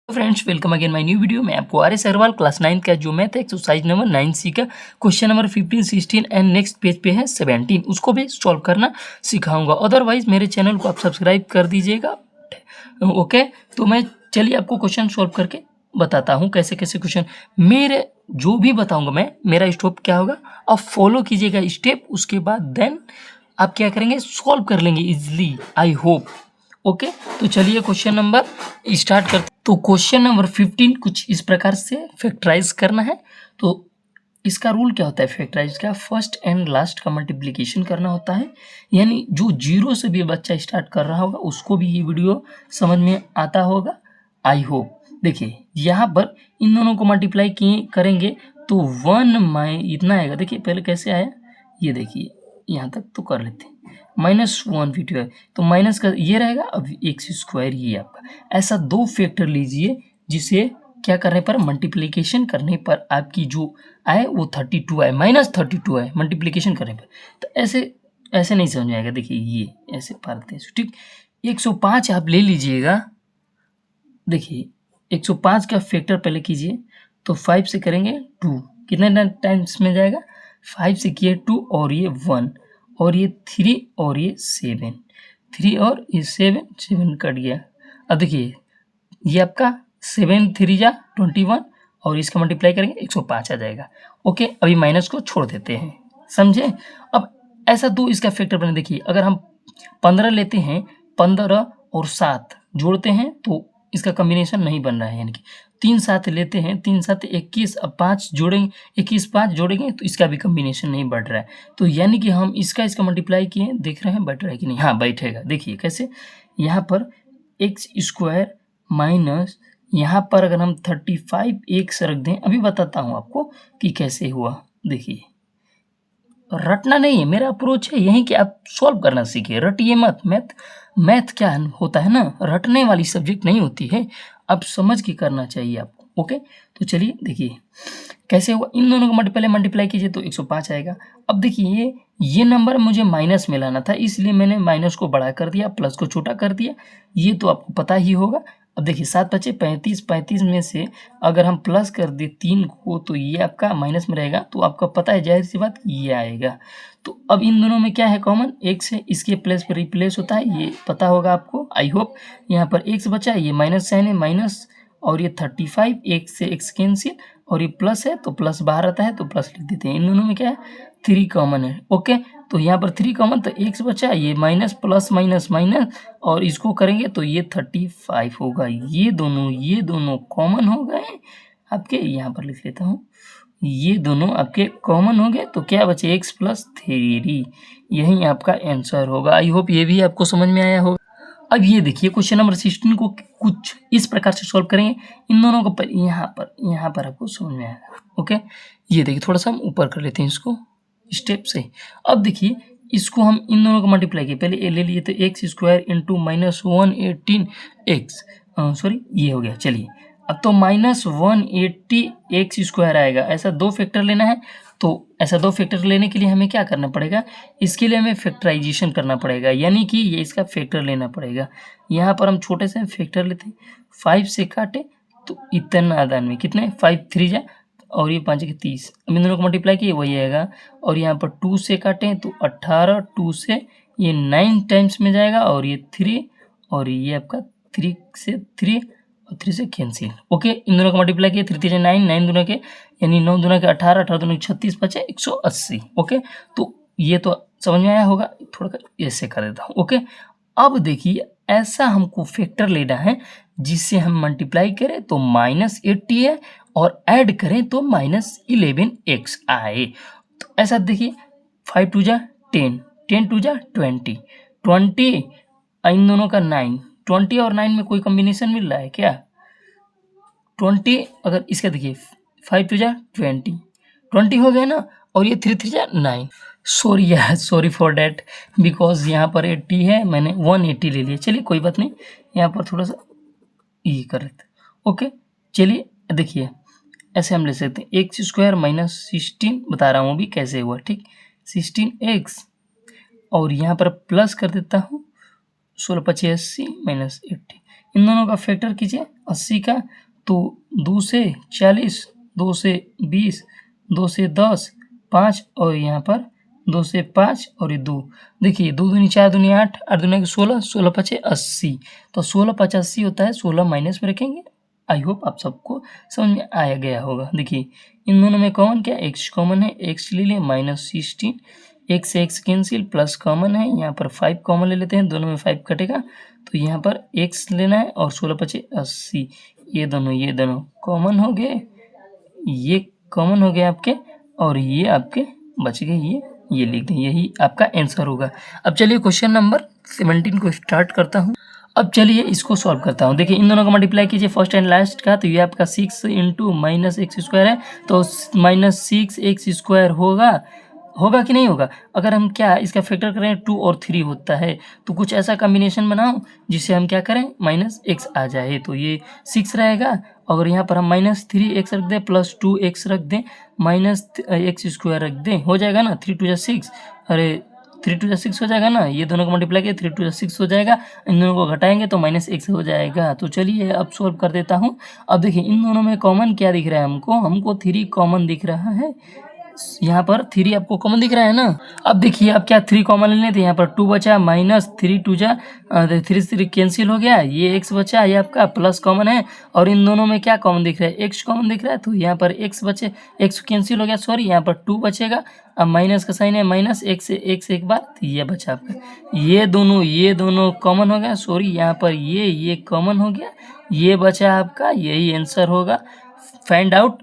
Friends, welcome again my new video में आपको R S Agarwal class 9 का जो मैथ एक्सरसाइज नंबर 9C का question number 15, 16 and next page पे है 17 उसको भी सॉल्व करना सिखाऊंगा। अदरवाइज मेरे चैनल को आप सब्सक्राइब कर दीजिएगा। ओके, तो मैं चलिए आपको क्वेश्चन सॉल्व करके बताता हूँ कैसे कैसे क्वेश्चन मेरे जो भी बताऊँगा मैं, मेरा स्टेप क्या होगा आप फॉलो कीजिएगा स्टेप, उसके बाद देन आप क्या करेंगे सॉल्व कर लेंगे इजिली, आई होप। ओके, तो चलिए क्वेश्चन नंबर स्टार्ट करते। तो क्वेश्चन नंबर 15 कुछ इस प्रकार से फैक्टराइज करना है। तो इसका रूल क्या होता है फैक्टराइज का, फर्स्ट एंड लास्ट का मल्टीप्लिकेशन करना होता है। यानी जो जीरो से भी बच्चा स्टार्ट कर रहा होगा उसको भी ये वीडियो समझ में आता होगा, आई होप। देखिए यहाँ पर इन दोनों को मल्टीप्लाई किए करेंगे तो 1 इतना आएगा। देखिए पहले कैसे आया, ये देखिए यहाँ तक तो कर लेते हैं, -1 वीडियो है तो माइनस का ये रहेगा, अब एक्स स्क्वायर ये आपका। ऐसा दो फैक्टर लीजिए जिसे क्या करने पर, मल्टीप्लिकेशन करने पर आपकी जो आए वो 32 आए, -32 आए मल्टीप्लिकेशन करने पर। तो ऐसे ऐसे नहीं समझ में आएगा। देखिए ये ऐसे पारते हैं, ठीक। 105 आप ले लीजिएगा। देखिए 105 का फैक्टर पहले कीजिए तो 5 से करेंगे 2, कितने टाइम्स में जाएगा, 5 से किए 2 और ये 1 और ये 3 और ये 7, 3 और ये 7, 7 कट गया। अब देखिए ये आपका 7 3 जा 21 और इसका मल्टीप्लाई करेंगे 105 आ जाएगा। ओके, अभी माइनस को छोड़ देते हैं, समझे। अब ऐसा दो इसका फैक्टर बने। देखिए अगर हम 15 लेते हैं, 15 और 7 जोड़ते हैं तो इसका कॉम्बिनेशन नहीं बन रहा है, यानी कि 3 7 लेते हैं, 3 7 21, अब 5 जोड़ेंगे, 21 5 जोड़ेंगे तो इसका भी कॉम्बिनेशन नहीं बढ़ रहा है। तो यानी कि हम इसका मल्टीप्लाई किए, देख रहे हैं बैठ रहा है कि नहीं, हाँ बैठेगा। देखिए कैसे, यहाँ पर एक्स स्क्वायर माइनस यहाँ पर अगर हम 35 एक्स रख दें, अभी बताता हूँ आपको कि कैसे हुआ। देखिए रटना नहीं है, मेरा अप्रोच है यही कि आप सॉल्व करना सीखिए, रटिए मत। मैथ क्या होता है ना, रटने वाली सब्जेक्ट नहीं होती है, अब समझ के करना चाहिए आपको। ओके, तो चलिए देखिए कैसे हुआ। इन दोनों को पहले मल्टीप्लाई कीजिए तो 105 आएगा। अब देखिए ये नंबर मुझे माइनस में लाना था, इसलिए मैंने माइनस को बड़ा कर दिया, प्लस को छोटा कर दिया, ये तो आपको पता ही होगा। अब देखिए 7 बचे 35, 35 में से अगर हम प्लस कर दे 3 को तो ये आपका माइनस में रहेगा, तो आपका पता है जाहिर सी बात ये आएगा। तो अब इन दोनों में क्या है कॉमन, एक्स है, इसके प्लेस पर रिप्लेस होता है, ये पता होगा आपको, आई होप। यहाँ पर एक्स बचा, ये माइनस साइन है, माइनस और ये 35, एक्स से एक्स कैंसिल और ये प्लस है तो प्लस बाहर आता है तो प्लस लिख देते हैं। इन दोनों में क्या है 3 कॉमन है। ओके, तो यहाँ पर 3 कॉमन तो एक्स बचा, ये माइनस प्लस माइनस माइनस और इसको करेंगे तो ये 35 होगा। ये दोनों कॉमन हो गए आपके, यहाँ पर लिख लेता हूँ, ये दोनों आपके कॉमन हो गए तो क्या बचे एक्स प्लस 3, यही आपका आंसर होगा। आई होप ये भी आपको समझ में आया होगा। अब ये देखिए क्वेश्चन नंबर 16 को कुछ इस प्रकार से सॉल्व करेंगे। इन दोनों को यहाँ पर आपको समझ में आएगा। ओके, ये देखिए थोड़ा सा हम ऊपर कर लेते हैं इसको स्टेप से। अब देखिए इसको हम इन दोनों को मल्टीप्लाई किए, पहले ए ले लिए तो x square into -118 x, sorry ये हो गया। चलिए अब तो -180 एक्स स्क्वायर आएगा। ऐसा दो फैक्टर लेना है, तो ऐसा दो फैक्टर लेने के लिए हमें क्या करना पड़ेगा, इसके लिए हमें फैक्टराइजेशन करना पड़ेगा, यानी कि ये इसका फैक्टर लेना पड़ेगा। यहाँ पर हम छोटे से फैक्टर लेते हैं, 5 से काटे तो इतना आदान में कितने 5 3 जा और ये 5 के 30, अब इन दोनों को मल्टीप्लाई किए वही आएगा। और यहाँ पर 2 से काटें तो 18, 2 से ये 9 टाइम्स में जाएगा और ये 3 और ये आपका 3 से 3 और 3 से कैंसिल। ओके, इन दोनों का मल्टीप्लाई किए 3 3 9, 9 दोनों के यानी 9 दोनों के 18, 18 दोनों के 36 बचे 180। ओके, तो ये तो समझ में आया होगा, थोड़ा ऐसे कर देता हूँ। ओके, अब देखिए ऐसा हमको फैक्टर लेना है जिससे हम मल्टीप्लाई करें तो -80 है और ऐड करें तो -11x आए। तो ऐसा देखिए 5 2 जा 10, 10 2 जा 20, 20 इन दोनों का 9, 20 और 9 में कोई कॉम्बिनेशन मिल रहा है क्या, 20 अगर इसका देखिए 5 2 जा 20, 20 हो गया ना, और ये 3 3 जा 9। सॉरी यार, सॉरी फॉर डैट, बिकॉज यहाँ पर 80 है, मैंने 180 ले लिया। चलिए कोई बात नहीं, यहाँ पर थोड़ा सा ये कर लेते। ओके, चलिए देखिए ऐसे हम ले सकते हैं एक्स स्क्वायर -16, बता रहा हूँ अभी कैसे हुआ, ठीक, 16x और यहाँ पर प्लस कर देता हूँ 16 85 -80, इन दोनों का फैक्टर कीजिए 80 का, तो 2 से 40, 2 से 20, 2 से 10, 5 और यहाँ पर 2 से 5 और ये 2। देखिए 2 दूनी 4 दूनी 8, 8 दूनी 16, 16 पचे 80। तो 16 5 80 होता है, 16 माइनस में रखेंगे। आई होप आप सबको समझ में आया गया होगा। देखिए इन दोनों में कॉमन क्या, x कॉमन है, x ले लिए -16, x से x कैंसिल, प्लस कॉमन है, यहाँ पर 5 कॉमन ले लेते हैं, दोनों में 5 कटेगा तो यहाँ पर x लेना है और 16 पचे 80। ये दोनों कॉमन हो गए, ये कॉमन हो गए आपके और ये आपके बच गए, ये लिख दें, यही आपका आंसर होगा। अब चलिए क्वेश्चन नंबर 17 को स्टार्ट करता हूँ। अब चलिए इसको सॉल्व करता हूँ। देखिए इन दोनों का मल्टीप्लाई कीजिए फर्स्ट एंड लास्ट का, तो ये आपका 6 इंटू -x² है, तो -6x² होगा कि नहीं होगा। अगर हम क्या इसका फैक्टर करें 2 और 3 होता है, तो कुछ ऐसा कॉम्बिनेशन बनाओ जिससे हम क्या करें -x आ जाए, तो ये 6 रहेगा। अगर यहाँ पर हम -3x रख दें, +2x रख दें, -x² रख दें, हो जाएगा ना, 3 2 6, अरे 3 2 6 हो जाएगा ना, ये दोनों को मल्टीप्लाई किया 3 2 6 हो जाएगा, इन दोनों को घटाएंगे तो -x हो जाएगा। तो चलिए अब सॉल्व कर देता हूँ। अब देखिए इन दोनों में कॉमन क्या दिख रहा है, हमको 3 कॉमन दिख रहा है, यहाँ पर 3 आपको कॉमन दिख रहा है ना। अब देखिए आप क्या 3 कॉमन ले लें, तो यहाँ पर 2 बचा, -3 2 जा 3 3 कैंसिल हो गया, ये x बचा, ये आपका प्लस कॉमन है, और इन दोनों में क्या कॉमन दिख रहा है, x कॉमन दिख रहा है, तो यहाँ पर x बचे, x कैंसिल हो गया, सॉरी यहाँ पर 2 बचेगा, अब माइनस का साइन है, माइनस x से x एक बार, तो ये बचा आपका, ये दोनों कॉमन हो गया, सॉरी यहाँ पर ये कॉमन हो गया, ये बचा आपका, यही आंसर होगा। Find out